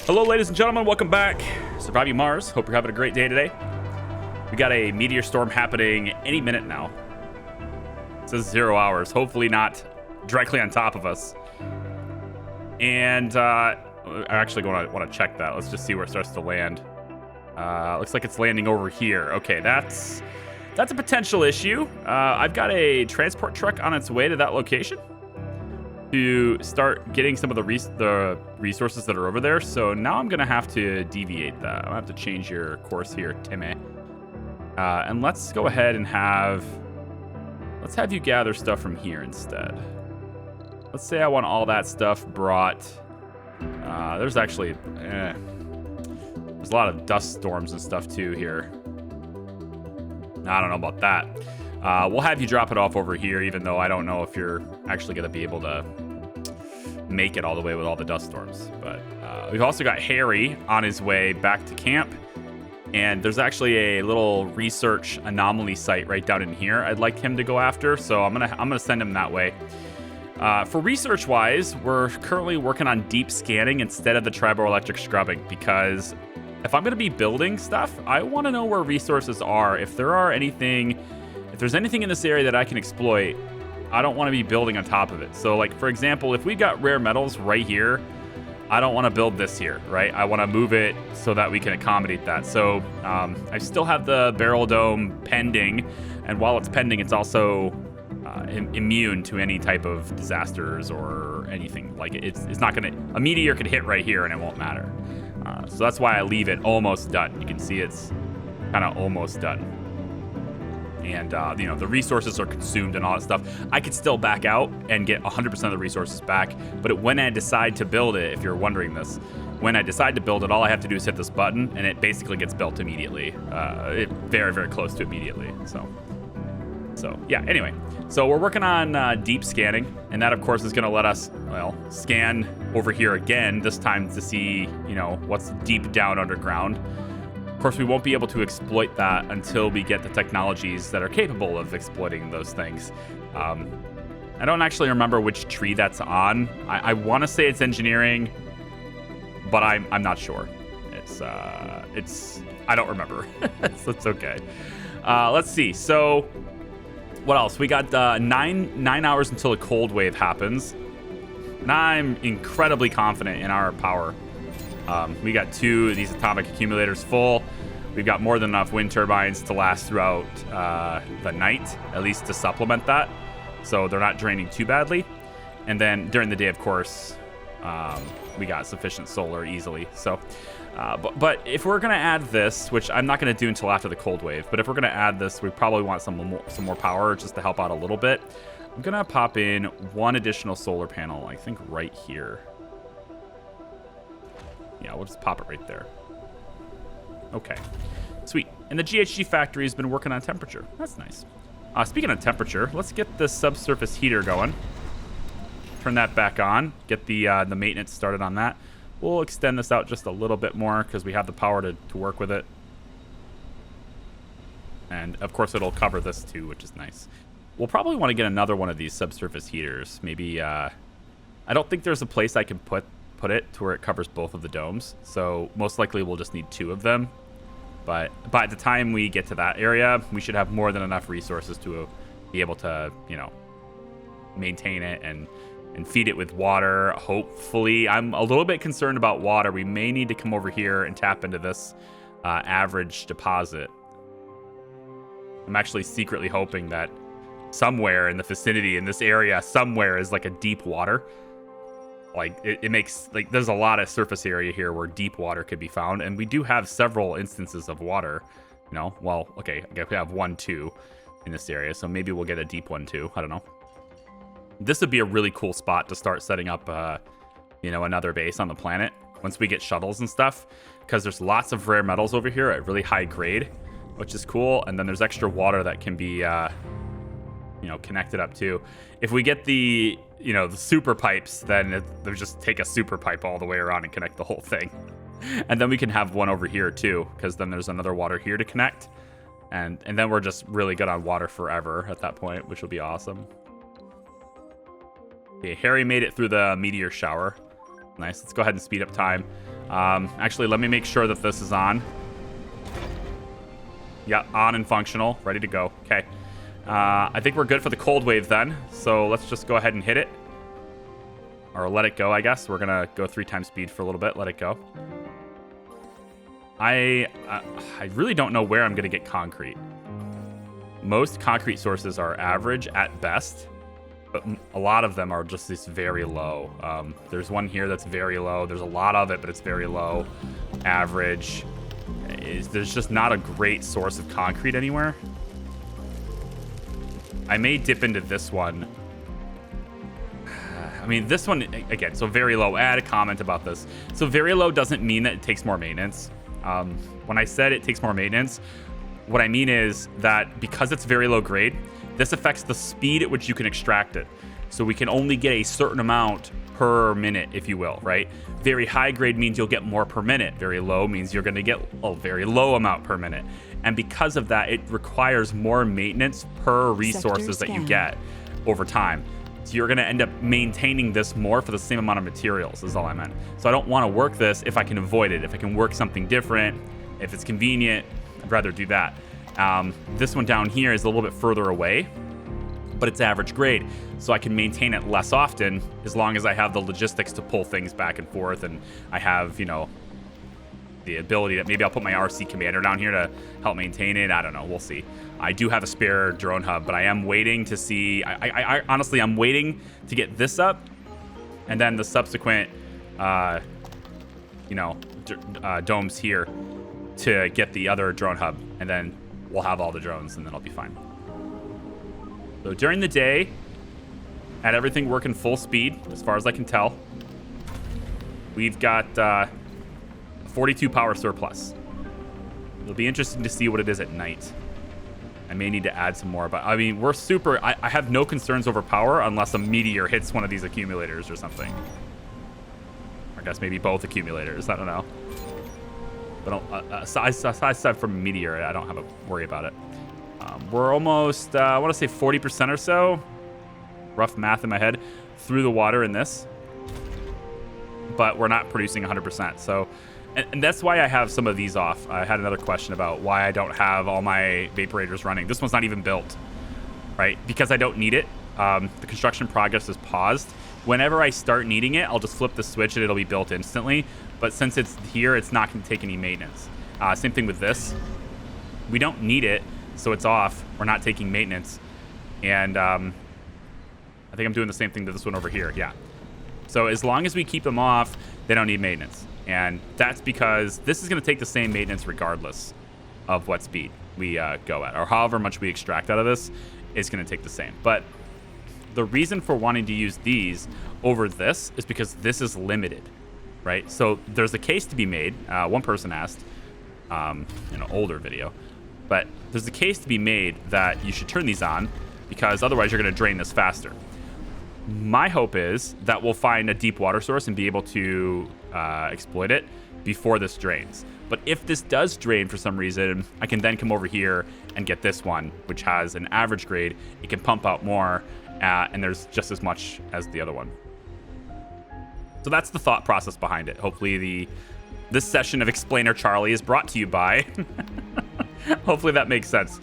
Hello, ladies and gentlemen. Welcome back. Surviving Mars. Hope you're having a great day today. We got a meteor storm happening any minute now. It says 0 hours. Hopefully not directly on top of us. And I actually want to check that. Let's just see where it starts to land. Looks like it's landing over here. Okay, that's a potential issue. I've got a transport truck on its way to that location to start getting some of the resources that are over there. So now I'm going to have to deviate that. I'll have to change your course here, Timmy. And let's go ahead and let's have you gather stuff from here instead. Let's say I want all that stuff brought. There's actually, there's a lot of dust storms and stuff too here. I don't know about that. We'll have you drop it off over here, even though I don't know if you're actually going to be able to make it all the way with all the dust storms. But we've also got Harry on his way back to camp. And there's actually a little research anomaly site right down in here I'd like him to go after. So I'm gonna send him that way. For research-wise, we're currently working on deep scanning instead of the triboelectric scrubbing, because if I'm going to be building stuff, I want to know where resources are. If there's anything in this area that I can exploit, I don't want to be building on top of it. So, like, for example, if we've got rare metals right here, I don't want to build this here, right? I want to move it so that we can accommodate that. So I still have the barrel dome pending, and while it's pending, it's also immune to any type of disasters or anything. Like, it's not gonna, a meteor could hit right here and it won't matter. So that's why I leave it almost done. You can see it's kind of almost done. And the resources are consumed and all that stuff. I could still back out and get 100% of the resources back, but when I decide to build it, if you're wondering this, when I decide to build it, all I have to do is hit this button and it basically gets built immediately. Very, very close to immediately. So yeah, anyway. So we're working on deep scanning, and that, of course, is going to let us, scan over here again, this time to see, what's deep down underground. Of course, we won't be able to exploit that until we get the technologies that are capable of exploiting those things. I don't actually remember which tree that's on. I want to say it's engineering, but I'm not sure. It's I don't remember. So it's okay. Let's see. So what else? We got 9 hours until a cold wave happens. And I'm incredibly confident in our power. We got 2 of these atomic accumulators full. We've got more than enough wind turbines to last throughout the night, at least to supplement that. So they're not draining too badly. And then during the day, of course, we got sufficient solar easily. So, but if we're going to add this, which I'm not going to do until after the cold wave, but if we're going to add this, we probably want some more power just to help out a little bit. I'm going to pop in 1 additional solar panel, I think right here. Yeah, we'll just pop it right there. Okay, sweet. And the GHG factory has been working on temperature. That's nice. Speaking of temperature, let's get the subsurface heater going. Turn that back on. Get the maintenance started on that. We'll extend this out just a little bit more because we have the power to work with it. And, of course, it'll cover this too, which is nice. We'll probably want to get another one of these subsurface heaters. Maybe, I don't think there's a place I can put it to where it covers both of the domes. So most likely we'll just need 2 of them. But by the time we get to that area, we should have more than enough resources to be able to, maintain it and feed it with water. Hopefully, I'm a little bit concerned about water. We may need to come over here and tap into this average deposit. I'm actually secretly hoping that somewhere in the vicinity, in this area, somewhere is like a deep water. Like, it makes, like, there's a lot of surface area here where deep water could be found, and we do have several instances of water, well, okay, I guess we have 1, 2 in this area, so maybe we'll get a deep one too. I don't know. This would be a really cool spot to start setting up, another base on the planet once we get shuttles and stuff, because there's lots of rare metals over here at really high grade, which is cool, and then there's extra water that can be, connected up too. If we get the super pipes, then they'll just take a super pipe all the way around and connect the whole thing. And then we can have one over here too, because then there's another water here to connect. And then we're just really good on water forever at that point, which will be awesome. Okay, Harry made it through the meteor shower. Nice. Let's go ahead and speed up time. Actually, let me make sure that this is on. Yeah, on and functional. Ready to go. Okay. I think we're good for the cold wave then. So let's just go ahead and hit it. Or let it go, I guess. We're going to go 3 times speed for a little bit. Let it go. I really don't know where I'm going to get concrete. Most concrete sources are average at best, but a lot of them are just this very low. There's one here that's very low. There's a lot of it, but it's very low. Average. There's just not a great source of concrete anywhere. I may dip into this one. I mean, this one, again, so very low. Add a comment about this. So very low doesn't mean that it takes more maintenance. When I said it takes more maintenance, what I mean is that because it's very low grade, this affects the speed at which you can extract it. So we can only get a certain amount per minute, if you will, right? Very high grade means you'll get more per minute. Very low means you're going to get a very low amount per minute. And because of that, it requires more maintenance per resources that you get over time. So you're going to end up maintaining this more for the same amount of materials, is all I meant. So I don't want to work this if I can avoid it. If I can work something different, if it's convenient, I'd rather do that. This one down here is a little bit further away, but it's average grade. So I can maintain it less often as long as I have the logistics to pull things back and forth, and I have, you know, the ability that maybe I'll put my RC commander down here to help maintain it. I don't know. We'll see. I do have a spare drone hub, but I am waiting to see. I honestly, I'm waiting to get this up, and then the subsequent, domes here to get the other drone hub, and then we'll have all the drones, and then I'll be fine. So during the day, at everything working full speed, as far as I can tell, we've got 42 power surplus. It'll be interesting to see what it is at night. I may need to add some more, but I mean, we're super. I have no concerns over power unless a meteor hits one of these accumulators or something. I guess maybe both accumulators. I don't know. But aside from meteor, I don't have a worry about it. We're almost, I want to say 40% or so, rough math in my head, through the water in this. But we're not producing 100%. So, and that's why I have some of these off. I had another question about why I don't have all my vaporators running. This one's not even built, right? Because I don't need it. The construction progress is paused. Whenever I start needing it, I'll just flip the switch and it'll be built instantly. But since it's here, it's not going to take any maintenance. Same thing with this. We don't need it, so it's off. We're not taking maintenance. And I think I'm doing the same thing to this one over here. Yeah. So as long as we keep them off, they don't need maintenance. And that's because this is going to take the same maintenance regardless of what speed we go at, or however much we extract out of this, it's going to take the same. But the reason for wanting to use these over this is because this is limited, right? So there's a case to be made. One person asked in an older video, but there's a case to be made that you should turn these on because otherwise you're going to drain this faster. My hope is that we'll find a deep water source and be able to exploit it before this drains. But if this does drain for some reason, I can then come over here and get this one, which has an average grade. It can pump out more, and there's just as much as the other one. So that's the thought process behind it. Hopefully this session of Explainer Charlie is brought to you by... Hopefully that makes sense.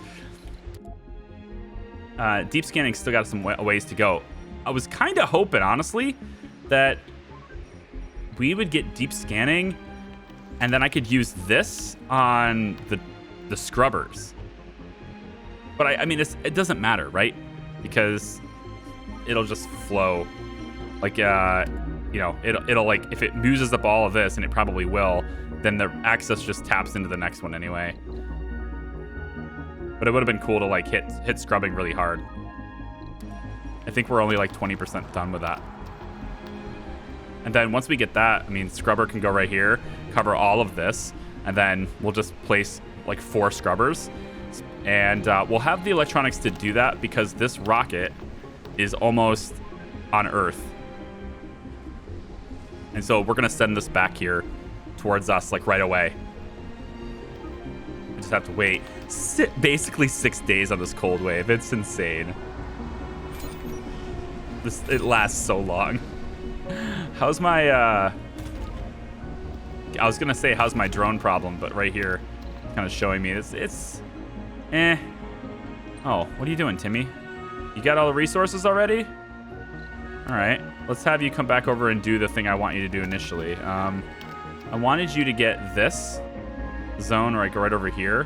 Deep scanning still got some ways to go. I was kind of hoping, honestly, that we would get deep scanning and then I could use this on the scrubbers. But I mean, it doesn't matter, right? Because it'll just flow. Like, it'll like, if it uses up all of this, and it probably will, then the access just taps into the next one anyway. But it would have been cool to like hit scrubbing really hard. I think we're only like 20% done with that. And then once we get that, I mean, scrubber can go right here, cover all of this, and then we'll just place like 4 scrubbers. And we'll have the electronics to do that because this rocket is almost on Earth. And so we're going to send this back here towards us like right away. We just have to wait basically 6 days on this cold wave. It's insane. It lasts so long. How's my I was gonna say, how's my drone problem, but right here, kind of showing me it's eh. Oh, what are you doing, Timmy? You got all the resources already? All right, let's have you come back over and do the thing I want you to do initially. I wanted you to get this zone right over here.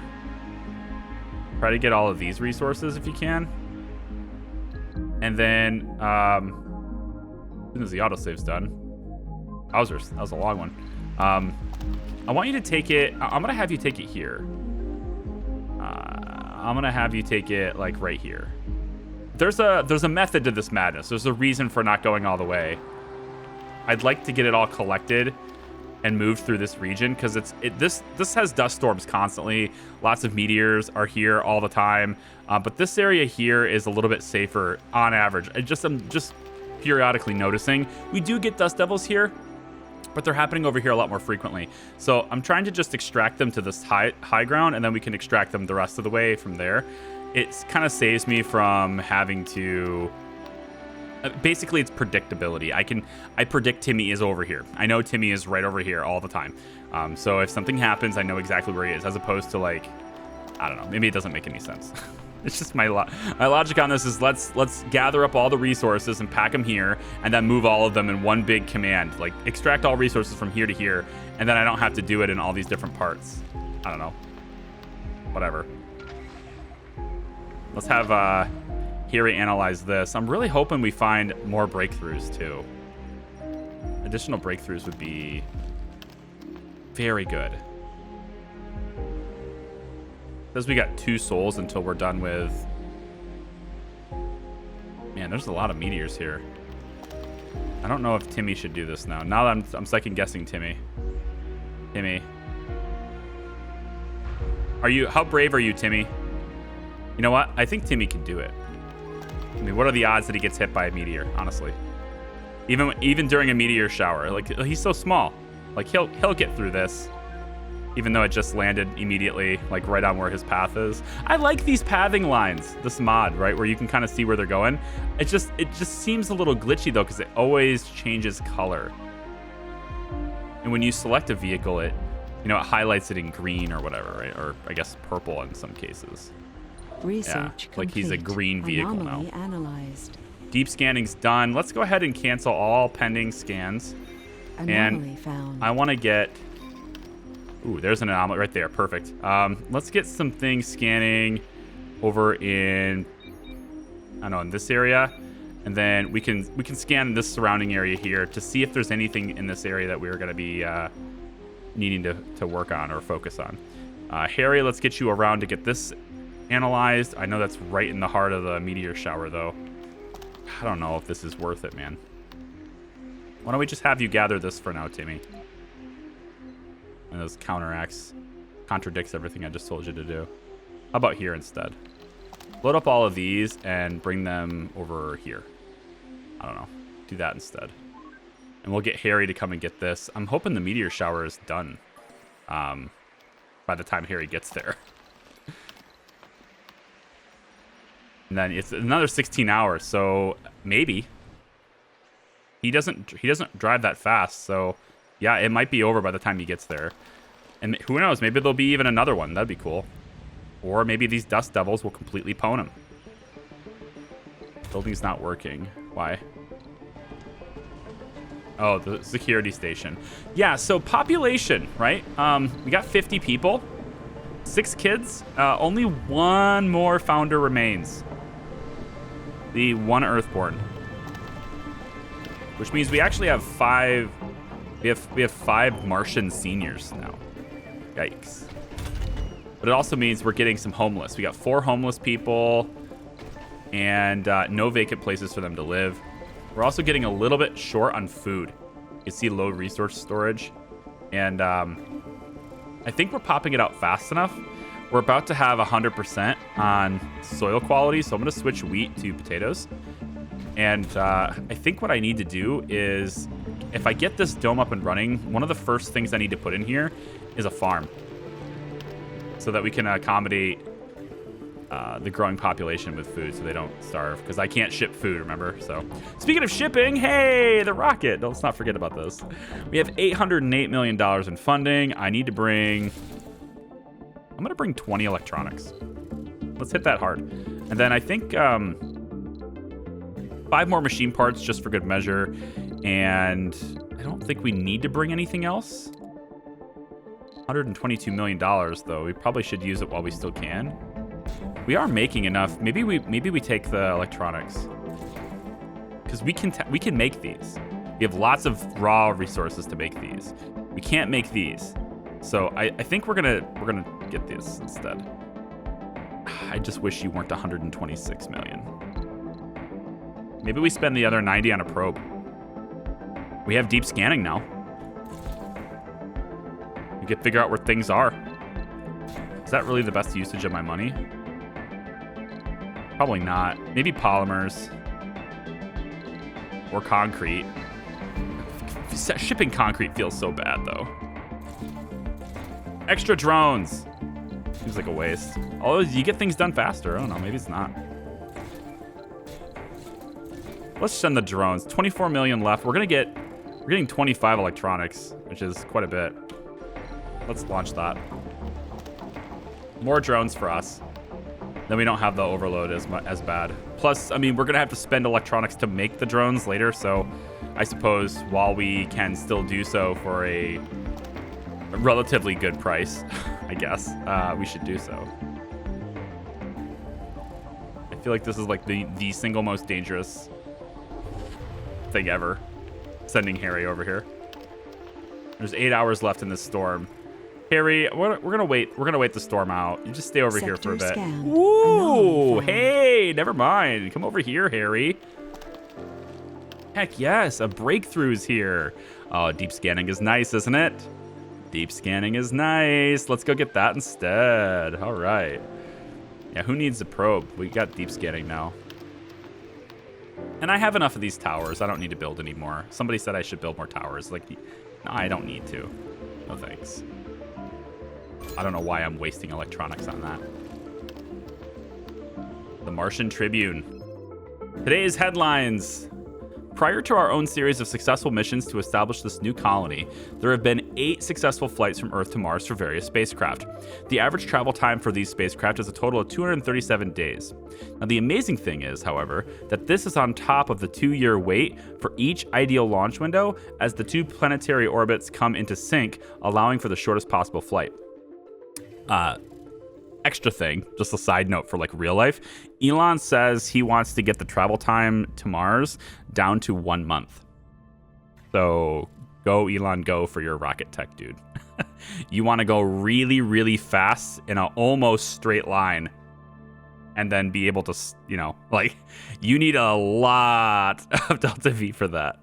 Try to get all of these resources if you can. And then, as soon as the autosave's done. That was a long one. I want you to take it. I'm gonna have you take it here. I'm gonna have you take it like right here. There's a method to this madness. There's a reason for not going all the way. I'd like to get it all collected and moved through this region because this has dust storms constantly. Lots of meteors are here all the time, but this area here is a little bit safer on average. I'm just periodically noticing we do get dust devils here, but they're happening over here a lot more frequently. So I'm trying to just extract them to this high ground, and then we can extract them the rest of the way from there. It kind of saves me from having to. Basically, it's predictability. I predict Timmy is over here. I know Timmy is right over here all the time. So if something happens, I know exactly where he is, as opposed to like, I don't know. Maybe it doesn't make any sense. It's just my logic on this is let's gather up all the resources and pack them here, and then move all of them in one big command. Like extract all resources from here to here, and then I don't have to do it in all these different parts. I don't know. Whatever. Let's have Harry analyze this. I'm really hoping we find more breakthroughs too. Additional breakthroughs would be very good. Says we got 2 souls until we're done with. Man, there's a lot of meteors here. I don't know if Timmy should do this now. Now that I'm second guessing Timmy. Timmy. How brave are you, Timmy? You know what? I think Timmy can do it. I mean, what are the odds that he gets hit by a meteor, honestly? Even during a meteor shower. Like, he's so small. Like, he'll get through this. Even though it just landed immediately, like, right on where his path is. I like these pathing lines, this mod, right? Where you can kind of see where they're going. It just seems a little glitchy, though, because it always changes color. And when you select a vehicle, it highlights it in green or whatever, right? Or, I guess, purple in some cases. Research like he's a green vehicle now. Analyzed. Deep scanning's done. Let's go ahead and cancel all pending scans. Anomaly found. I want to get. Ooh, there's an anomaly right there. Perfect. Let's get some things scanning over in. I don't know, in this area, and then we can scan this surrounding area here to see if there's anything in this area that we're going to be needing to work on or focus on. Harry, let's get you around to get this analyzed. I know that's right in the heart of the meteor shower, though. I don't know if this is worth it, man. Why don't we just have you gather this for now, Timmy? And those contradicts everything I just told you to do. How about here instead? Load up all of these and bring them over here. I don't know. Do that instead. And we'll get Harry to come and get this. I'm hoping the meteor shower is done by the time Harry gets there. And then it's another 16 hours, so maybe. He doesn't drive that fast, so yeah, it might be over by the time he gets there. And who knows, maybe there'll be even another one. That'd be cool. Or maybe these dust devils will completely pwn him. Building's not working. Why? Oh, the security station. Yeah, so population, right? We got 50 people, 6 kids, only 1 more founder remains. The 1 Earthborn. Which means we actually have 5. We have 5 Martian seniors now. Yikes. But it also means we're getting some homeless. We got 4 homeless people and no vacant places for them to live. We're also getting a little bit short on food. You can see low resource storage. And I think we're popping it out fast enough. We're about to have 100% on soil quality, so I'm going to switch wheat to potatoes. And I think what I need to do is, if I get this dome up and running, one of the first things I need to put in here is a farm. So that we can accommodate the growing population with food so they don't starve, because I can't ship food, remember? So speaking of shipping, hey, the rocket. Let's not forget about this. We have $808 million in funding. I need to bring, I'm going to bring 20 electronics. Let's hit that hard. And then I think 5 more machine parts just for good measure. And I don't think we need to bring anything else. $122 million though. We probably should use it while we still can. We are making enough. Maybe we take the electronics, because we can make these. We have lots of raw resources to make these. We can't make these, so I think we're gonna get this instead. I just wish you weren't 126 million. Maybe we spend the other 90 on a probe. We have deep scanning now. We can figure out where things are. Is that really the best usage of my money? Probably not. Maybe polymers. Or concrete. Shipping concrete feels so bad, though. Extra drones. Seems like a waste. Although you get things done faster. I don't know. Maybe it's not. Let's send the drones. 24 million left. We're getting 25 electronics, which is quite a bit. Let's launch that. More drones for us. Then we don't have the overload as bad. Plus, I mean, we're gonna have to spend electronics to make the drones later, so I suppose while we can still do so for a relatively good price, I guess, we should do so. I feel like this is like the single most dangerous thing ever, sending Harry over here. There's 8 hours left in this storm. Harry, we're gonna wait. We're gonna wait the storm out. You just stay over here for a bit. Ooh, hey, never mind. Come over here, Harry. Heck yes, a breakthrough's here. Oh, deep scanning is nice, isn't it? Deep scanning is nice. Let's go get that instead. All right. Yeah, who needs a probe? We got deep scanning now. And I have enough of these towers. I don't need to build anymore. Somebody said I should build more towers. Like, no, I don't need to. No thanks. I don't know why I'm wasting electronics on that. The Martian Tribune. Today's headlines. Prior to our own series of successful missions to establish this new colony, there have been 8 successful flights from Earth to Mars for various spacecraft. The average travel time for these spacecraft is a total of 237 days. Now, the amazing thing is, however, that this is on top of the 2-year wait for each ideal launch window as the 2 planetary orbits come into sync, allowing for the shortest possible flight. Extra thing, just a side note for like real life, Elon says he wants to get the travel time to Mars down to 1 month. So go Elon, go for your rocket tech, dude. You want to go really, really fast in an almost straight line and then be able to, you know, like, you need a lot of Delta V for that.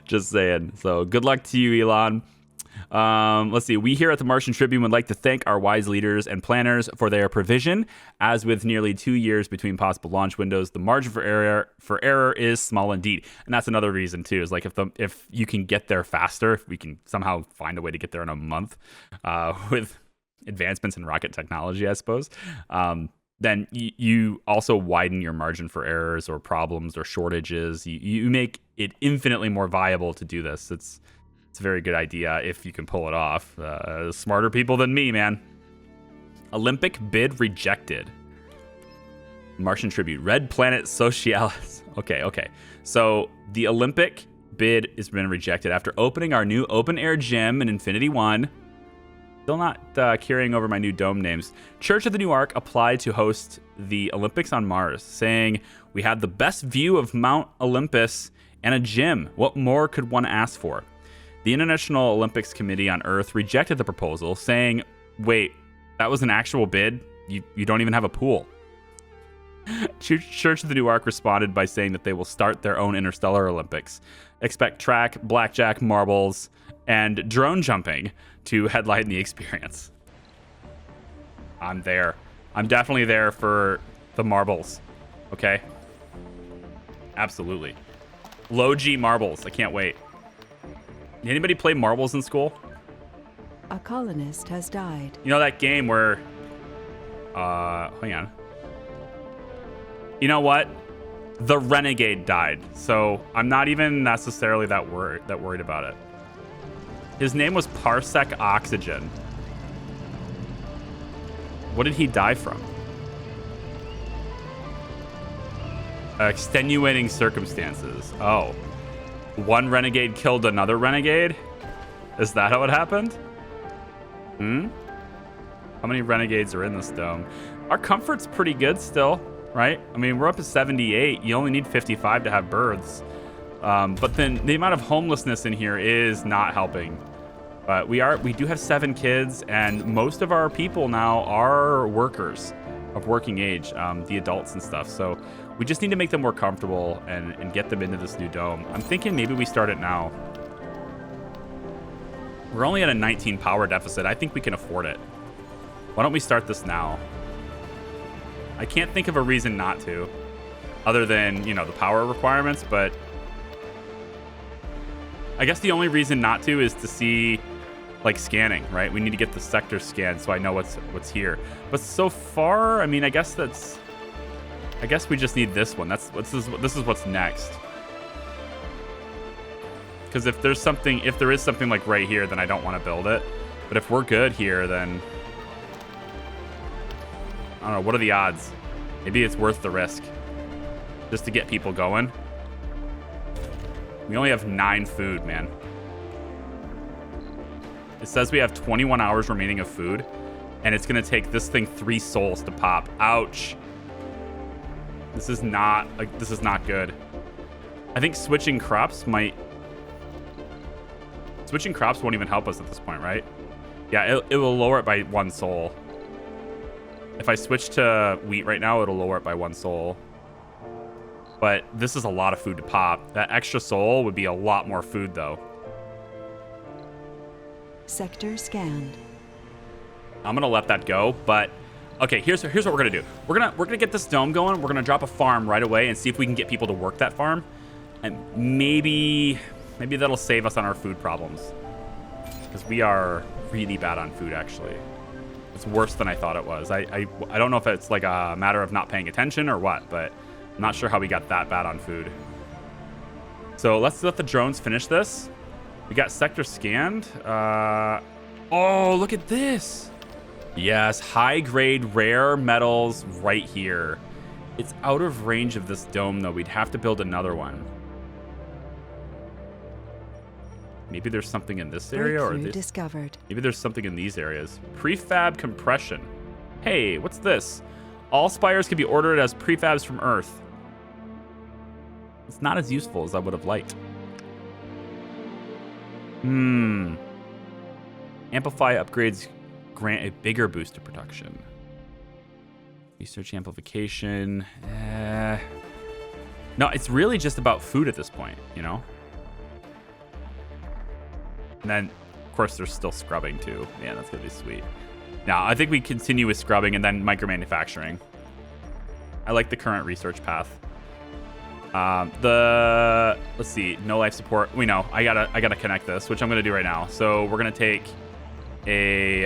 Just saying. So good luck to you, Elon. Let's see. We here at the Martian Tribune would like to thank our wise leaders and planners for their provision. As with nearly 2 years between possible launch windows, the margin for error is small indeed. And that's another reason too. Is like if you can get there faster, if we can somehow find a way to get there in a month, with advancements in rocket technology, I suppose, then you also widen your margin for errors or problems or shortages. You make it infinitely more viable to do this. It's a very good idea if you can pull it off. Smarter people than me, man. Olympic bid rejected. Martian Tribute. Red Planet Socialis. Okay. So the Olympic bid has been rejected after opening our new open-air gym in Infinity One. Still not carrying over my new dome names. Church of the New Ark applied to host the Olympics on Mars, saying, "We had the best view of Mount Olympus and a gym. What more could one ask for?" The International Olympics Committee on Earth rejected the proposal, saying, "Wait, that was an actual bid? You don't even have a pool." Church of the New Ark responded by saying that they will start their own interstellar Olympics. Expect track, blackjack, marbles, and drone jumping to headline the experience. I'm there. I'm definitely there for the marbles. Okay? Absolutely. Low G marbles. I can't wait. Anybody play marbles in school? A colonist has died. You know that game where, hang on. You know what? The renegade died, so I'm not even necessarily that worried about it. His name was Parsec Oxygen. What did he die from? Extenuating circumstances. Oh. One renegade killed another renegade? Is that how it happened? How many renegades are in this dome? Our comfort's pretty good still, right? I mean, we're up to 78. You only need 55 to have births. But then the amount of homelessness in here is not helping. But we do have 7 kids, and most of our people now are workers of working age, the adults and stuff. So we just need to make them more comfortable and get them into this new dome. I'm thinking maybe we start it now. We're only at a 19 power deficit. I think we can afford it. Why don't we start this now? I can't think of a reason not to, other than, you know, the power requirements, but I guess the only reason not to is to see, like, scanning, right? We need to get the sector scanned so I know what's here. But so far, I mean, I guess we just need this one. This is what's next. Because if there is something like right here, then I don't want to build it. But if we're good here, then I don't know. What are the odds? Maybe it's worth the risk just to get people going. We only have 9 food, man. It says we have 21 hours remaining of food, and it's going to take this thing 3 souls to pop. Ouch. This is not good. I think switching crops won't even help us at this point, right? Yeah, it will lower it by 1 soul. If I switch to wheat right now, it'll lower it by 1 soul. But this is a lot of food to pop. That extra soul would be a lot more food, though. Sector scanned. I'm gonna let that go, but okay. Here's what we're gonna do. We're gonna get this dome going. We're gonna drop a farm right away and see if we can get people to work that farm, and maybe that'll save us on our food problems, because we are really bad on food, actually. It's worse than I thought it was. I don't know if it's like a matter of not paying attention or what, but I'm not sure how we got that bad on food. So let's let the drones finish this. We got sector scanned. Oh, look at this. Yes, high-grade rare metals right here. It's out of range of this dome, though. We'd have to build another one. Maybe there's something in this area, or this. Discovered. Maybe there's something in these areas. Prefab compression. Hey, what's this? All spires can be ordered as prefabs from Earth. It's not as useful as I would have liked. Amplify upgrades grant a bigger boost to production. Research amplification. No, it's really just about food at this point, you know? And then, of course, there's still scrubbing, too. Man, that's going to be sweet. Now, I think we continue with scrubbing and then micro-manufacturing. I like the current research path. Let's see, no life support. We know I gotta connect this, which I'm gonna do right now. So we're gonna take a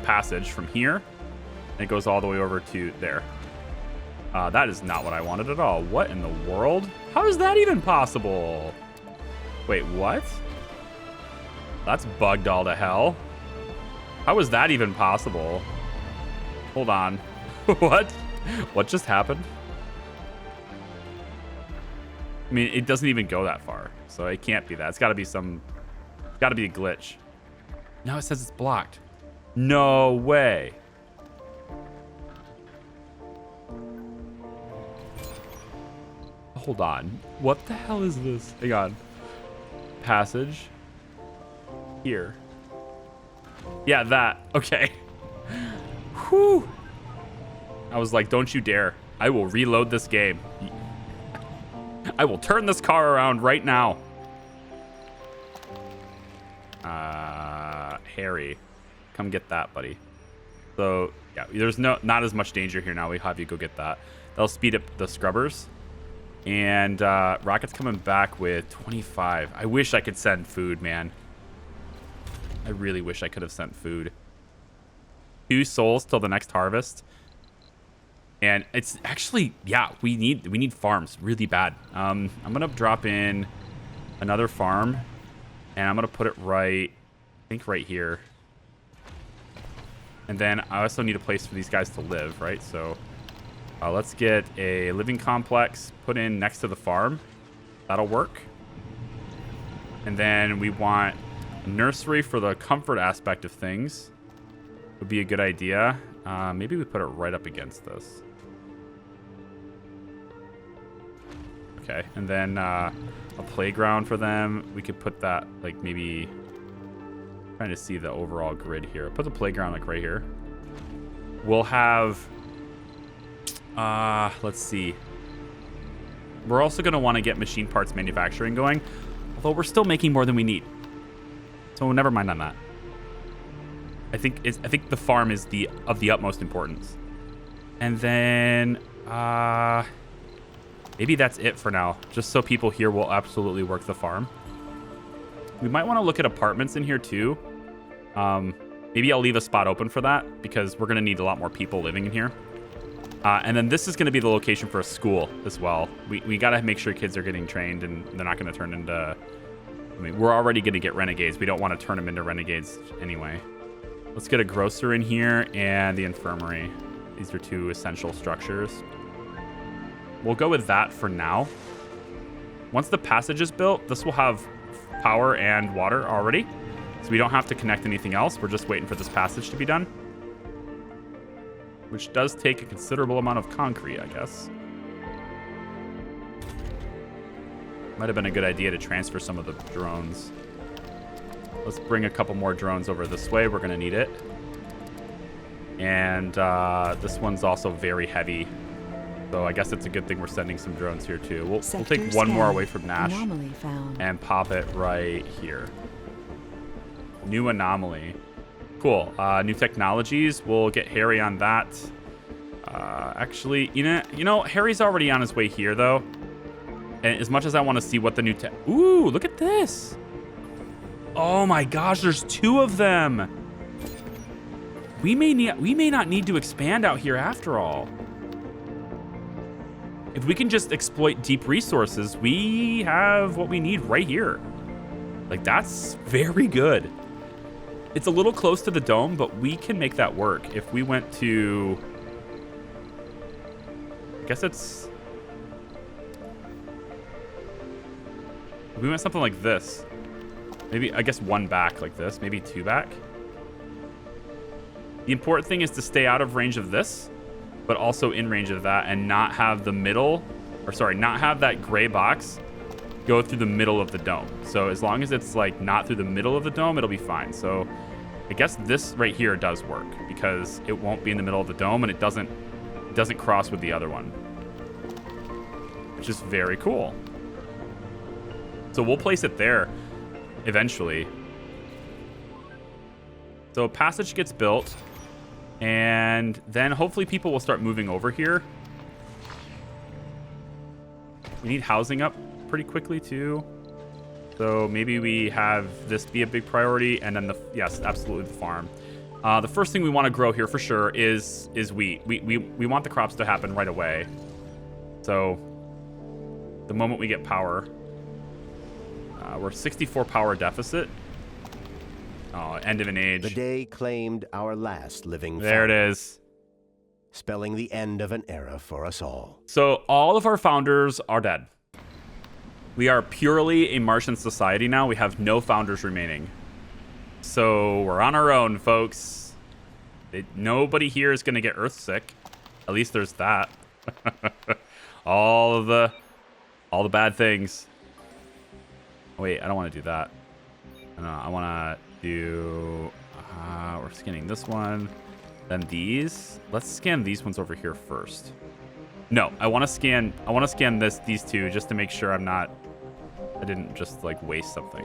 passage from here, and it goes all the way over to there. That is not what I wanted at all. What in the world? How is that even possible? Wait, what? That's bugged all to hell. How is that even possible? Hold on. What? What just happened? I mean, it doesn't even go that far, so it can't be that. It's got to be a glitch. No, it says it's blocked. No way. Hold on. What the hell is this? Hang on. Passage. Here. Yeah, that. Okay. Whew. I was like, don't you dare. I will reload this game. I will turn this car around right now. Harry, come get that, buddy. So, yeah, there's not as much danger here now. We have you go get that. That'll speed up the scrubbers. And Rocket's coming back with 25. I wish I could send food, man. I really wish I could have sent food. 2 souls till the next harvest. And it's actually, yeah, we need farms really bad. I'm gonna drop in another farm, and I'm gonna put it right, I think right here. And then I also need a place for these guys to live, right? So let's get a living complex put in next to the farm. That'll work. And then we want a nursery for the comfort aspect of things. Would be a good idea. Maybe we put it right up against this. Okay, and then a playground for them. We could put that, like, maybe... trying to see the overall grid here. Put the playground, like, right here. We'll have... let's see. We're also going to want to get machine parts manufacturing going. Although we're still making more than we need. So never mind on that. I think the farm is of the utmost importance. And then... maybe that's it for now. Just so people here will absolutely work the farm. We might want to look at apartments in here too. Maybe I'll leave a spot open for that because we're going to need a lot more people living in here. And then this is going to be the location for a school as well. We got to make sure kids are getting trained and they're not going to turn into... I mean, we're already going to get renegades. We don't want to turn them into renegades anyway. Let's get a grocer in here and the infirmary. These are two essential structures. We'll go with that for now. Once the passage is built, this will have power and water already. So we don't have to connect anything else. We're just waiting for this passage to be done. Which does take a considerable amount of concrete, I guess. Might have been a good idea to transfer some of the drones. Let's bring a couple more drones over this way. We're going to need it. And this one's also very heavy. So I guess it's a good thing we're sending some drones here too. We'll take one more away from Nash and pop it right here. New anomaly. Cool. New technologies. We'll get Harry on that. Actually, you know, Harry's already on his way here though. And as much as I want to see what the new tech... Ooh, look at this. Oh my gosh, there's two of them. We may not need to expand out here after all. If we can just exploit deep resources, we have what we need right here. Like, that's very good. It's a little close to the dome, but we can make that work. If we went to... I guess it's... If we went something like this. Maybe, I guess one back like this. Maybe two back. The important thing is to stay out of range of this, but also in range of that, and not have the middle, or sorry, not have that gray box go through the middle of the dome. So as long as it's like not through the middle of the dome, it'll be fine. So I guess this right here does work because it won't be in the middle of the dome and it doesn't cross with the other one, which is very cool. So we'll place it there eventually. So a passage gets built, and then hopefully people will start moving over here. We need housing up pretty quickly too. So maybe we have this be a big priority, and then yes, absolutely the farm. The first thing we want to grow here for sure is wheat. We want the crops to happen right away. So the moment we get power, we're 64 power deficit. Oh, end of an age. The day claimed our last living There founder, it is. spelling the end of an era for us all. So all of our founders are dead. We are purely a Martian society now. We have no founders remaining. So we're on our own, folks. Nobody here is going to get Earth sick. At least there's that. all the bad things. Wait, I don't want to do that. No, I want to do... we're scanning this one. Then these. Let's scan these ones over here first. No, I want to scan these two just to make sure I didn't just like waste something.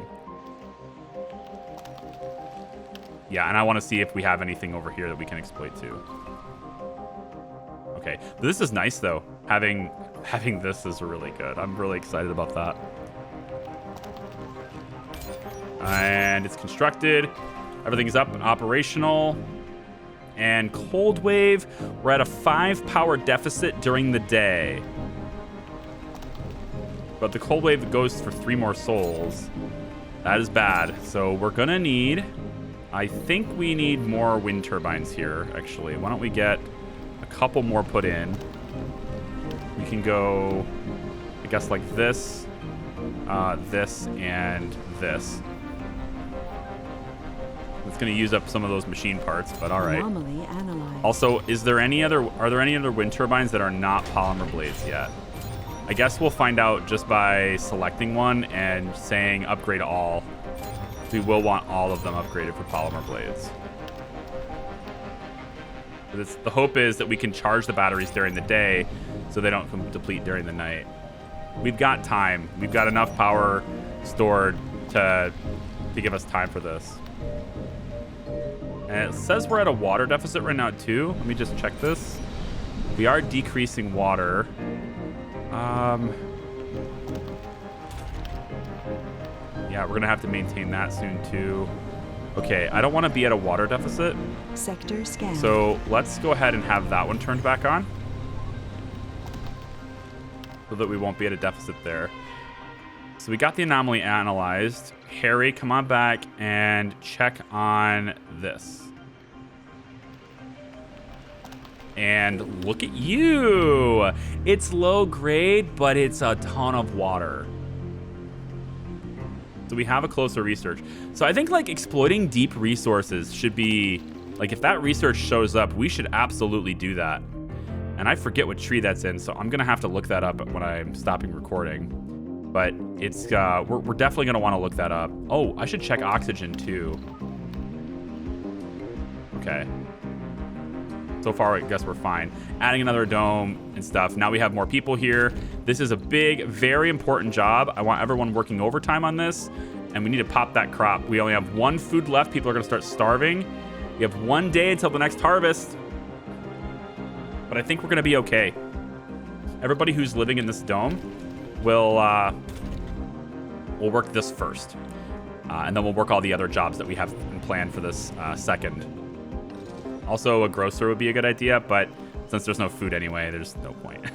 Yeah, and I want to see if we have anything over here that we can exploit too. Okay, this is nice though. Having this is really good. I'm really excited about that. And it's constructed. Everything's up and operational. And cold wave, we're at a 5 power deficit during the day. But the cold wave goes for 3 more souls. That is bad. So we're gonna need, I think we need more wind turbines here, actually. Why don't we get a couple more put in? We can go, I guess, like this, this, and this. It's going to use up some of those machine parts, but all right. Anomaly analyzed. Also, are there any other wind turbines that are not polymer blades yet? I guess we'll find out just by selecting one and saying upgrade all. We will want all of them upgraded for polymer blades. The hope is that we can charge the batteries during the day so they don't deplete during the night. We've got time. We've got enough power stored to give us time for this. And it says we're at a water deficit right now too. Let me just check this. We are decreasing water. Yeah, we're gonna have to maintain that soon too. Okay, I don't want to be at a water deficit. Sector scan. So let's go ahead and have that one turned back on, so that we won't be at a deficit there. So we got the anomaly analyzed. Harry, come on back and check on this. And look at you. It's low grade, but it's a ton of water. So we have a closer research. So I think like exploiting deep resources should be, like if that research shows up, we should absolutely do that. And I forget what tree that's in, so I'm gonna have to look that up when I'm stopping recording. But it's, we're definitely gonna wanna look that up. Oh, I should check oxygen too. Okay. So far, I guess we're fine. Adding another dome and stuff. Now we have more people here. This is a big, very important job. I want everyone working overtime on this, and we need to pop that crop. We only have 1 food left. People are gonna start starving. We have 1 day until the next harvest. But I think we're gonna be okay. Everybody who's living in this dome will work this first. And then we'll work all the other jobs that we have planned for this second. Also, a grocer would be a good idea, but since there's no food anyway, there's no point.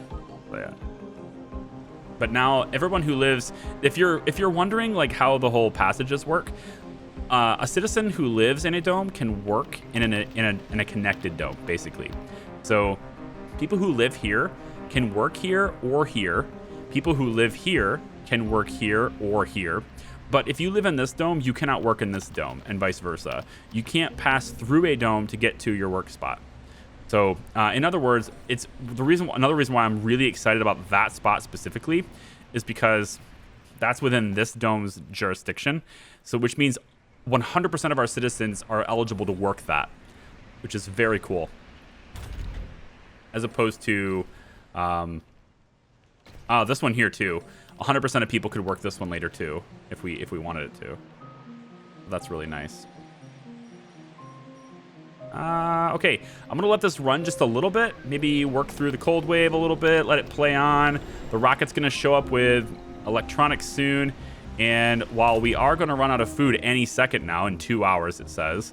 So, yeah. But now, everyone who lives, if you're wondering like how the whole passages work, a citizen who lives in a dome can work in a connected dome, basically. So, people who live here can work here or here. People who live here can work here or here. But if you live in this dome, you cannot work in this dome, and vice versa. You can't pass through a dome to get to your work spot. So, in other words, it's another reason why I'm really excited about that spot specifically is because that's within this dome's jurisdiction. So, which means 100% of our citizens are eligible to work that, which is very cool. As opposed to this one here too. 100% of people could work this one later too, if we wanted it to. That's really nice. Okay, I'm gonna let this run just a little bit. Maybe work through the cold wave a little bit, let it play on. The rocket's gonna show up with electronics soon. And while we are gonna run out of food any second now, in 2 hours it says,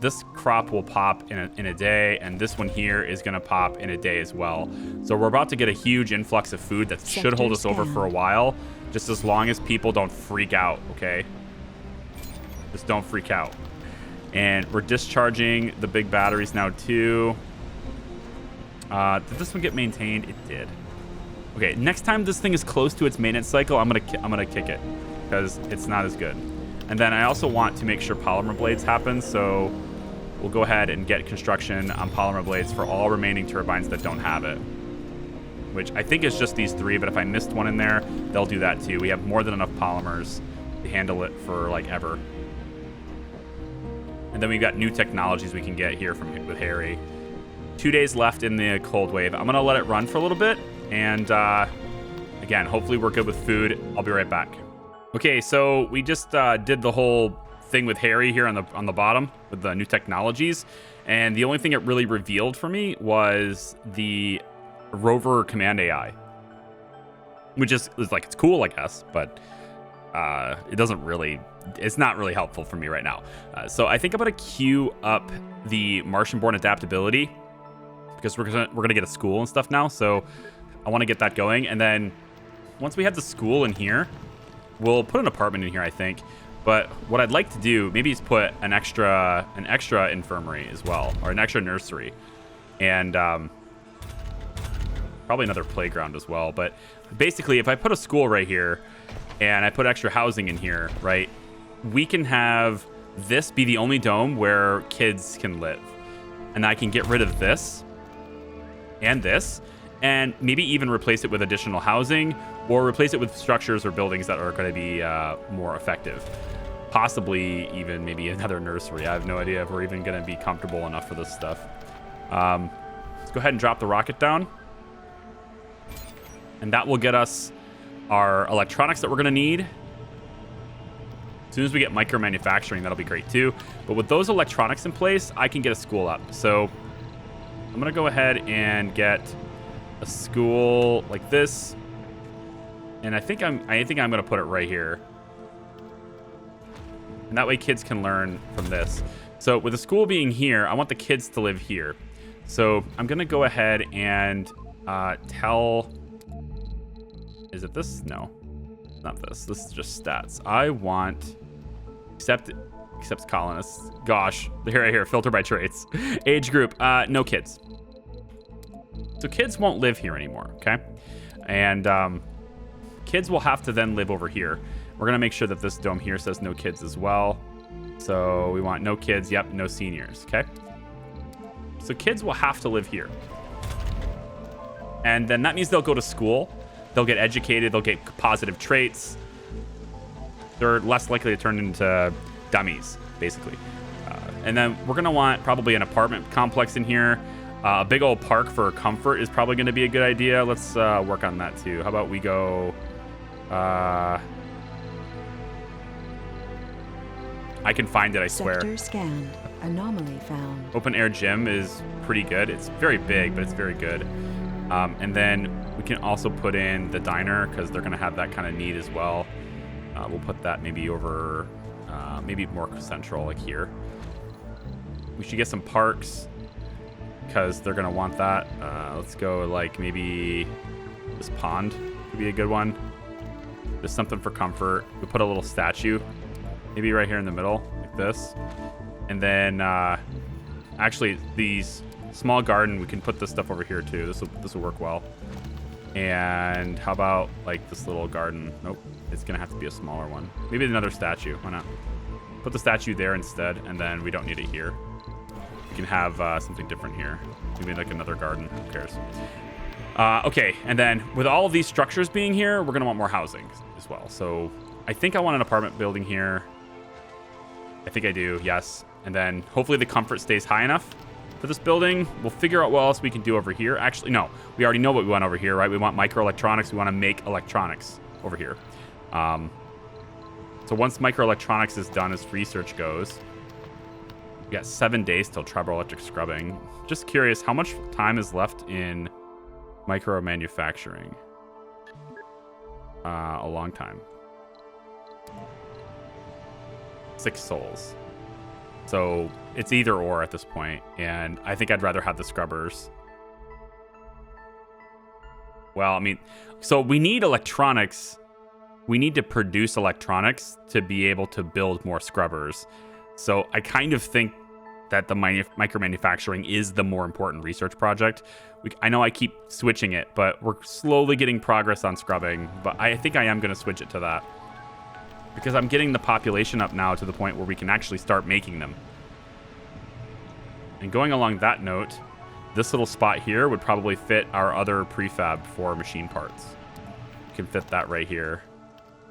this crop will pop in a day, and this one here is going to pop in a day as well. So we're about to get a huge influx of food that should hold us over for a while, just as long as people don't freak out, okay? Just don't freak out. And we're discharging the big batteries now too. Did this one get maintained? It did. Okay, next time this thing is close to its maintenance cycle, I'm gonna kick it because it's not as good. And then I also want to make sure polymer blades happen, so we'll go ahead and get construction on polymer blades for all remaining turbines that don't have it. Which I think is just these 3, but if I missed one in there, they'll do that too. We have more than enough polymers to handle it for like ever. And then we've got new technologies we can get here with Harry. 2 days left in the cold wave. I'm gonna let it run for a little bit, and again, hopefully we're good with food. I'll be right back. Okay, so we just did the whole thing with Harry here on the bottom with the new technologies, and the only thing it really revealed for me was the rover command AI, which is like, it's cool, I guess, but it doesn't really it's not really helpful for me right now. So I think I'm going to queue up the Martian-born adaptability because we're gonna get a school and stuff now. So I want to get that going. And then once we have the school in here, we'll put an apartment in here, I think. But what I'd like to do maybe is put an extra infirmary as well, or an extra nursery. And probably another playground as well. But basically, if I put a school right here and I put extra housing in here, right, we can have this be the only dome where kids can live. And I can get rid of this and this, and maybe even replace it with additional housing, or replace it with structures or buildings that are going to be more effective. Possibly even maybe another nursery. I have no idea if we're even going to be comfortable enough for this stuff. Let's go ahead and drop the rocket down. And that will get us our electronics that we're going to need. As soon as we get micro manufacturing, that'll be great too. But with those electronics in place, I can get a school up. So I'm going to go ahead and get a school like this. And I think I'm going to put it right here. And that way kids can learn from this. So with the school being here, I want the kids to live here. So I'm going to go ahead and tell... Is it this? No, not this. This is just stats. I want... Accepts colonists. Gosh, right here. Filter by traits. Age group. No kids. So kids won't live here anymore, okay? And kids will have to then live over here. We're going to make sure that this dome here says no kids as well. So we want no kids. Yep, no seniors, okay? So kids will have to live here. And then that means they'll go to school. They'll get educated. They'll get positive traits. They're less likely to turn into dummies, basically. And then we're going to want probably an apartment complex in here. A big old park for comfort is probably going to be a good idea. Let's work on that too. How about we go... I can find it, I swear. Sector scanned. Anomaly found. Open air gym is pretty good. It's very big, but it's very good. And then we can also put in the diner because they're going to have that kind of need as well. We'll put that maybe over, maybe more central, like here. We should get some parks because they're going to want that. Let's go like maybe this pond would be a good one. There's something for comfort. We put a little statue, maybe right here in the middle, like this. And then actually these small garden, we can put this stuff over here too. This will work well. And how about like this little garden? Nope, it's gonna have to be a smaller one. Maybe another statue. Why not? Put the statue there instead, and then we don't need it here. We can have something different here. Maybe like another garden. Who cares? Okay, and then with all of these structures being here, we're gonna want more housing as well. So I think I want an apartment building here. I think I do, yes. And then hopefully the comfort stays high enough for this building. We'll figure out what else we can do over here. Actually, no, we already know what we want over here, right? We want microelectronics. We want to make electronics over here. So once microelectronics is done as research goes, we got 7 days till triboelectric scrubbing. Just curious, how much time is left in micro manufacturing? A long time. 6 souls. So it's either or at this point, and I think I'd rather have the scrubbers. Well, I mean, so we need electronics. We need to produce electronics to be able to build more scrubbers. So I kind of think that the micro manufacturing is the more important research project. I know I keep switching it, but we're slowly getting progress on scrubbing. But I think I am going to switch it to that, because I'm getting the population up now to the point where we can actually start making them. And going along that note, this little spot here would probably fit our other prefab for machine parts. We can fit that right here,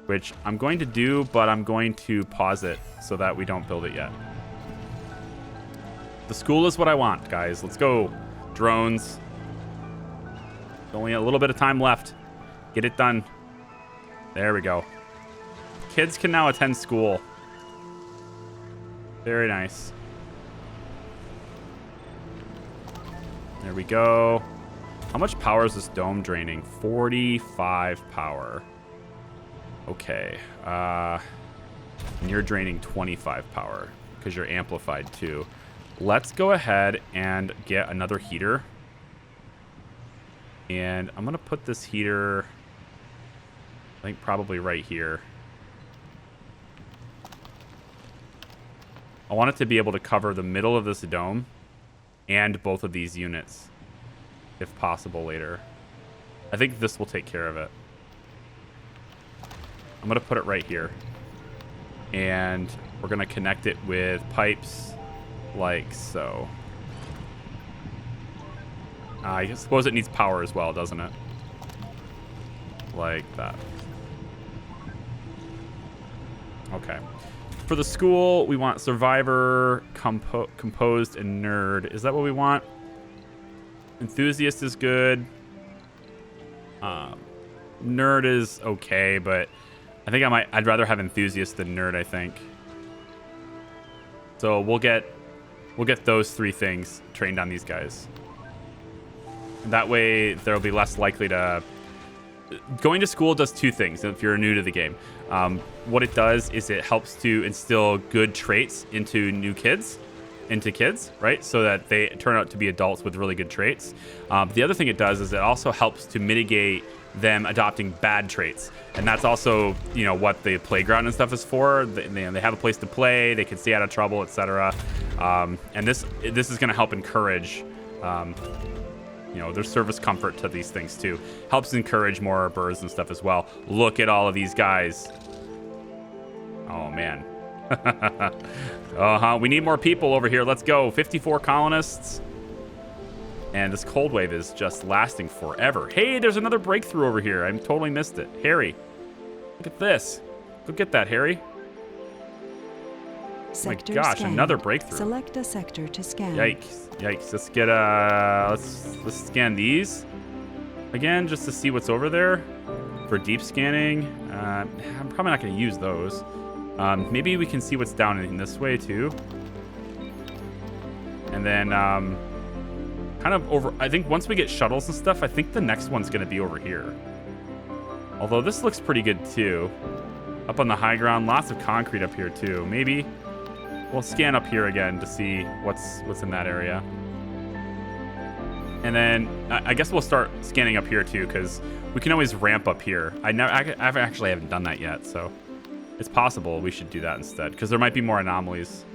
which I'm going to do, but I'm going to pause it so that we don't build it yet. The school is what I want, guys. Let's go. Drones. Only a little bit of time left. Get it done. There we go. Kids can now attend school. Very nice. There we go. How much power is this dome draining? 45 power. Okay. And you're draining 25 power because you're amplified too. Let's go ahead and get another heater. And I'm going to put this heater, I think probably right here. I want it to be able to cover the middle of this dome and both of these units, if possible later. I think this will take care of it. I'm going to put it right here. And we're going to connect it with pipes like so. I suppose it needs power as well, doesn't it? Like that. Okay. For the school, we want survivor, composed, and nerd. Is that what we want? Enthusiast is good. Nerd is okay, but I think I'd rather have enthusiast than nerd, I think. So we'll get those 3 things trained on these guys. And that way they'll be less likely to... Going to school does 2 things if you're new to the game. What it does is it helps to instill good traits into kids, right? So that they turn out to be adults with really good traits. The other thing it does is it also helps to mitigate them adopting bad traits. And that's also, what the playground and stuff is for. They have a place to play, they can stay out of trouble, etc. And this is going to help encourage... there's service comfort to these things too. Helps encourage more birds and stuff as well. Look at all of these guys. Oh, man. We need more people over here. Let's go. 54 colonists. And this cold wave is just lasting forever. Hey, there's another breakthrough over here. I totally missed it. Harry, look at this. Go get that, Harry. Sector oh my gosh, scanned. Another breakthrough. Select a sector to scan. Yikes. Let's get let's scan these again just to see what's over there for deep scanning. I'm probably not going to use those. Maybe we can see what's down in this way too. And then kind of over, I think once we get shuttles and stuff, I think the next one's going to be over here. Although this looks pretty good too. Up on the high ground, lots of concrete up here too. Maybe we'll scan up here again to see what's in that area. And then I guess we'll start scanning up here too, because we can always ramp up here. I actually haven't done that yet, so it's possible we should do that instead, because there might be more anomalies.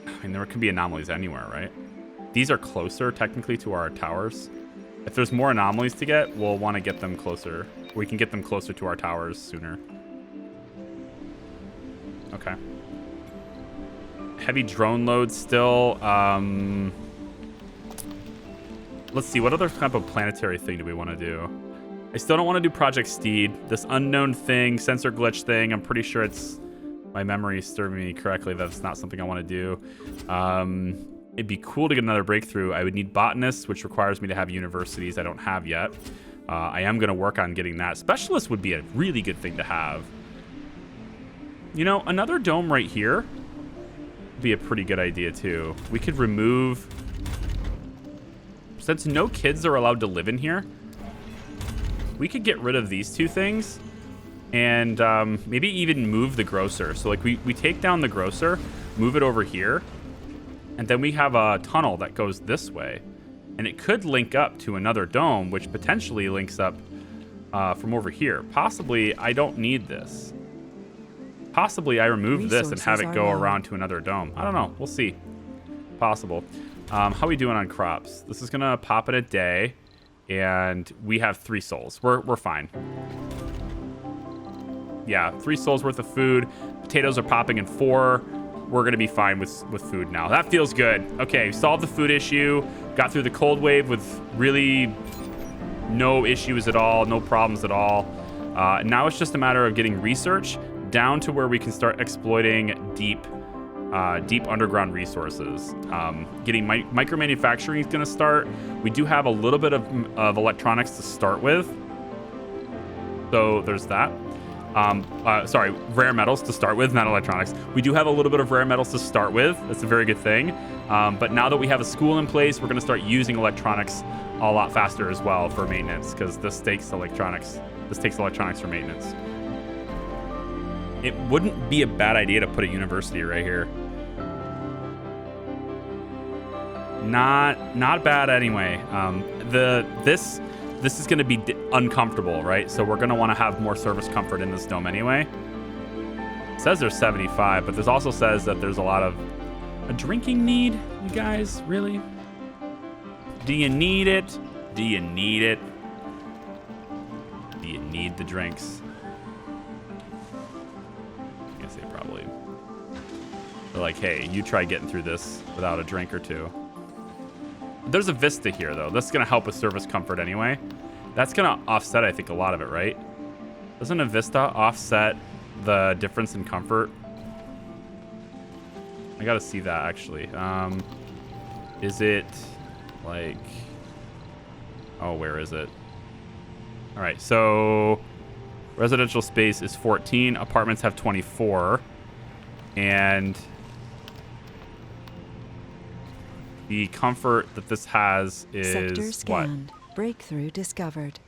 I mean, there could be anomalies anywhere, right? These are closer technically to our towers. If there's more anomalies to get, we'll want to get them closer. We can get them closer to our towers sooner. Okay. Heavy drone load still. Let's see, what other type of planetary thing do we want to do? I still don't want to do Project Steed. This unknown thing, sensor glitch thing, I'm pretty sure it's... My memory is serving me correctly. That's not something I want to do. It'd be cool to get another breakthrough. I would need botanists, which requires me to have universities I don't have yet. I am going to work on getting that. Specialist would be a really good thing to have. Another dome right here would be a pretty good idea too. We could remove... Since no kids are allowed to live in here, we could get rid of these 2 things and maybe even move the grocer. So like we take down the grocer, move it over here, and then we have a tunnel that goes this way. And it could link up to another dome, which potentially links up from over here. Possibly I don't need this. Possibly I remove this and have it go around to another dome. I don't know. We'll see. Possible. How are we doing on crops? This is going to pop in a day, and we have 3 souls. We're fine. Yeah, 3 souls worth of food. Potatoes are popping in 4. We're going to be fine with food now. That feels good. Okay, solved the food issue. Got through the cold wave with really no issues at all, no problems at all. Now it's just a matter of getting research down to where we can start exploiting deep underground resources. Getting micro manufacturing is going to start. We do have a little bit of electronics to start with, so there's that. Sorry, rare metals to start with, not electronics. We do have a little bit of rare metals to start with. That's a very good thing. But now that we have a school in place, we're going to start using electronics a lot faster as well for maintenance, because this takes electronics for maintenance. It wouldn't be a bad idea to put a university right here. Not bad anyway. This is going to be uncomfortable, right? So we're going to want to have more service comfort in this dome anyway. It says there's 75, but this also says that there's a lot of a drinking need. You guys, really? Do you need it? Do you need it? Do you need the drinks? I guess they probably. They're like, hey, you try getting through this without a drink or two. There's a vista here, though. That's going to help with service comfort anyway. That's going to offset, I think, a lot of it, right? Doesn't a vista offset the difference in comfort? I got to see that, actually. Is it, like... Oh, where is it? All right, so residential space is 14. Apartments have 24. And... the comfort that this has is Sector scanned. what? Breakthrough discovered.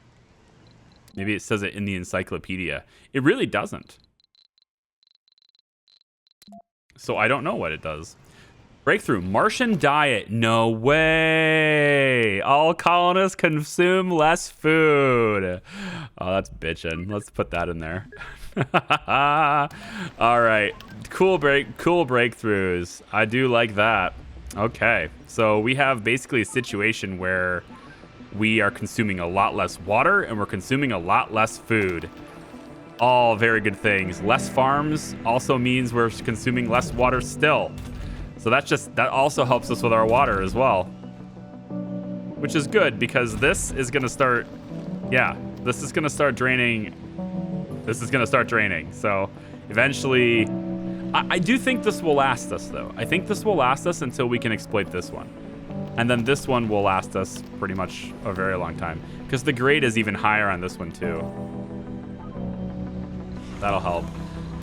Maybe it says it in the encyclopedia. It really doesn't. So I don't know what it does. Breakthrough. Martian diet. No way. All colonists consume less food. Oh, that's bitchin'. Let's put that in there. All right. Cool breakthroughs. I do like that. Okay, so we have basically a situation where we are consuming a lot less water and we're consuming a lot less food. All very good things. Less farms also means we're consuming less water still. So that also helps us with our water as well. Which is good because this is going to start, this is going to start draining. This is going to start draining. So eventually... I do think this will last us, though. I think this will last us until we can exploit this one. And then this one will last us pretty much a very long time. Because the grade is even higher on this one, too. That'll help.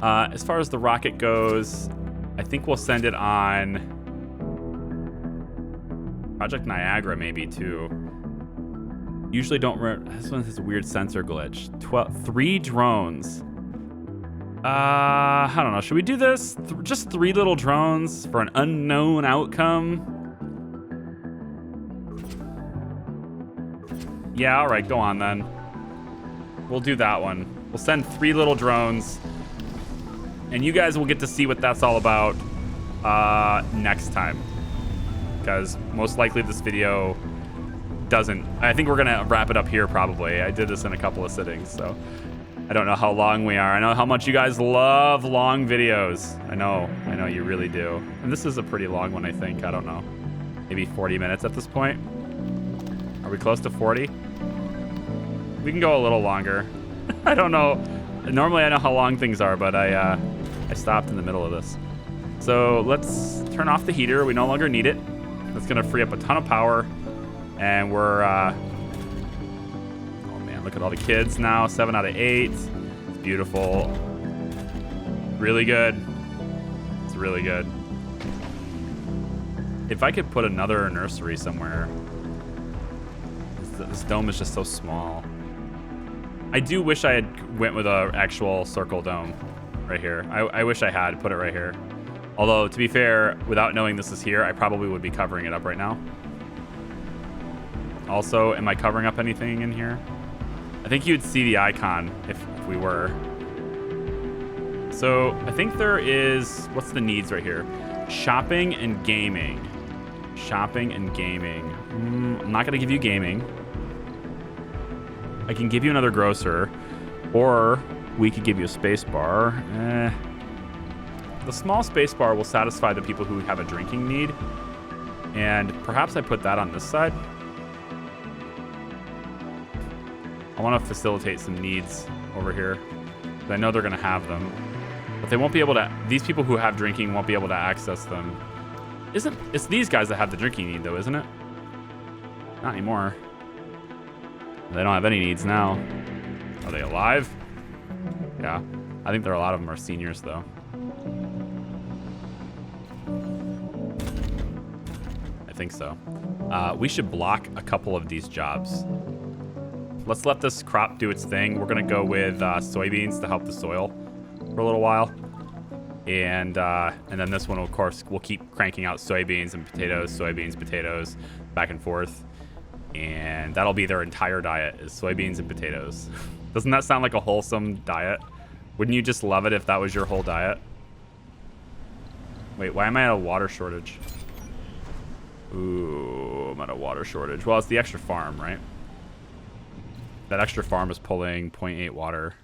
As far as the rocket goes, I think we'll send it on Project Niagara, maybe, too. Usually don't... This one has a weird sensor glitch. 3 drones. I don't know. Should we do this? Just 3 little drones for an unknown outcome? Yeah, all right. Go on, then. We'll do that one. We'll send 3 little drones. And you guys will get to see what that's all about next time. Because most likely this video doesn't... I think we're going to wrap it up here, probably. I did this in a couple of sittings, so... I don't know how long we are. I know how much you guys love long videos. I know you really do. And this is a pretty long one, I think. I don't know. Maybe 40 minutes at this point. Are we close to 40? We can go a little longer. I don't know. Normally I know how long things are, but I stopped in the middle of this. So let's turn off the heater. We no longer need it. That's going to free up a ton of power. And we're... Look at all the kids now. 7 out of 8. It's beautiful. Really good. It's really good. If I could put another nursery somewhere. This dome is just so small. I do wish I had went with an actual circle dome right here. I wish I had put it right here. Although, to be fair, without knowing this is here, I probably would be covering it up right now. Also, am I covering up anything in here? I think you'd see the icon if we were. So I think there is, what's the needs right here? Shopping and gaming. Shopping and gaming. I'm not gonna give you gaming. I can give you another grocer, or we could give you a space bar. The small space bar will satisfy the people who have a drinking need. And perhaps I put that on this side. I want to facilitate some needs over here. I know they're going to have them. But they won't be able to... These people who have drinking won't be able to access them. It's these guys that have the drinking need, though, isn't it? Not anymore. They don't have any needs now. Are they alive? Yeah. I think a lot of them are seniors, though. I think so. We should block a couple of these jobs. Let's let this crop do its thing. We're going to go with soybeans to help the soil. for a little while. And then this one, of course, will keep cranking out soybeans and potatoes, back and forth. And that'll be their entire diet, is soybeans and potatoes. Doesn't that sound like a wholesome diet? Wouldn't you just love it if that was your whole diet? Wait, why am I at a water shortage? Ooh, I'm at a water shortage. Well, it's the extra farm, right? That extra farm is pulling 0.8 water.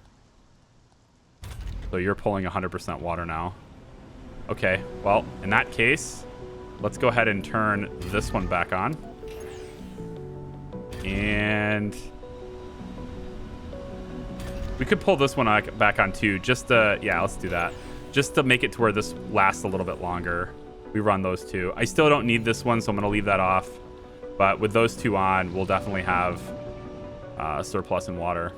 So you're pulling 100% water now. Okay, well, in that case, let's go ahead and turn this one back on. And we could pull this one back on too, just to, yeah, let's do that. Just to make it to where this lasts a little bit longer. We run those two. I still don't need this one, so I'm going to leave that off. But with those two on, we'll definitely have a surplus in water.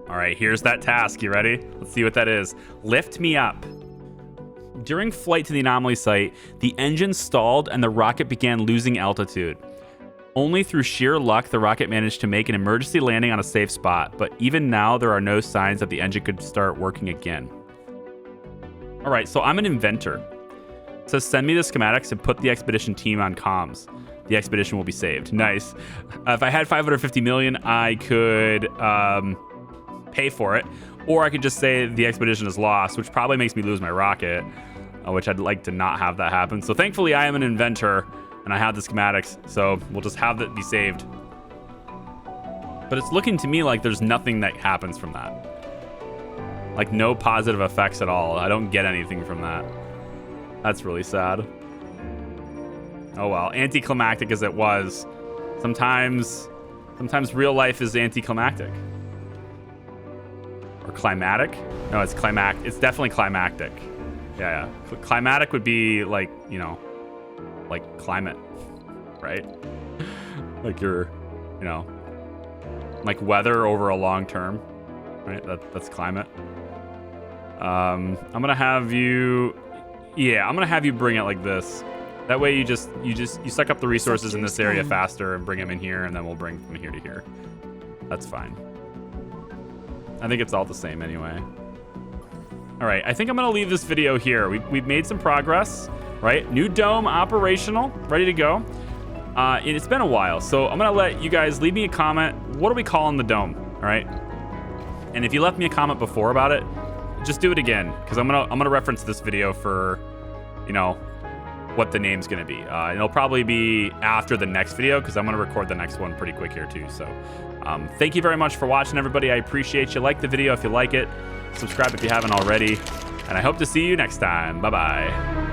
All right, here's that task. You ready? Let's see what that is. Lift me up. During flight to the anomaly site, the engine stalled and the rocket began losing altitude. Only through sheer luck, the rocket managed to make an emergency landing on a safe spot, but even now, there are no signs that the engine could start working again. All right, so I'm an inventor. It says, send me the schematics and put the expedition team on comms. The expedition will be saved. Nice. If I had 550 million, I could pay for it, or I could just say the expedition is lost, which probably makes me lose my rocket, which I'd like to not have that happen. So thankfully, I am an inventor, and I have the schematics, so we'll just have that be saved. But it's looking to me like there's nothing that happens from that. Like no positive effects at all. I don't get anything from that. That's really sad. Oh well, anticlimactic as it was. Sometimes real life is anticlimactic. Or climatic? No, it's climatic. It's definitely climactic. Yeah. Climatic would be like, you know, like climate, right? Like your, you know, like weather over a long term, right? That's climate. I'm gonna have you, yeah, I'm gonna have you bring it like this. That way you suck up the resources in this area faster and bring them in here, and then we'll bring from here to here. That's fine. I think it's all the same anyway. All right, I think I'm gonna leave this video here. We've made some progress, right? New dome operational, ready to go. It's been a while, so I'm gonna let you guys leave me a comment. What are we calling the dome? All right. And if you left me a comment before about it, just do it again, because I'm gonna reference this video for, you know, what the name's gonna be. It'll probably be after the next video, because I'm gonna record the next one pretty quick here too. So thank you very much for watching, everybody. I appreciate you. Like the video if you like it. Subscribe if you haven't already. And I hope to see you next time. Bye-bye.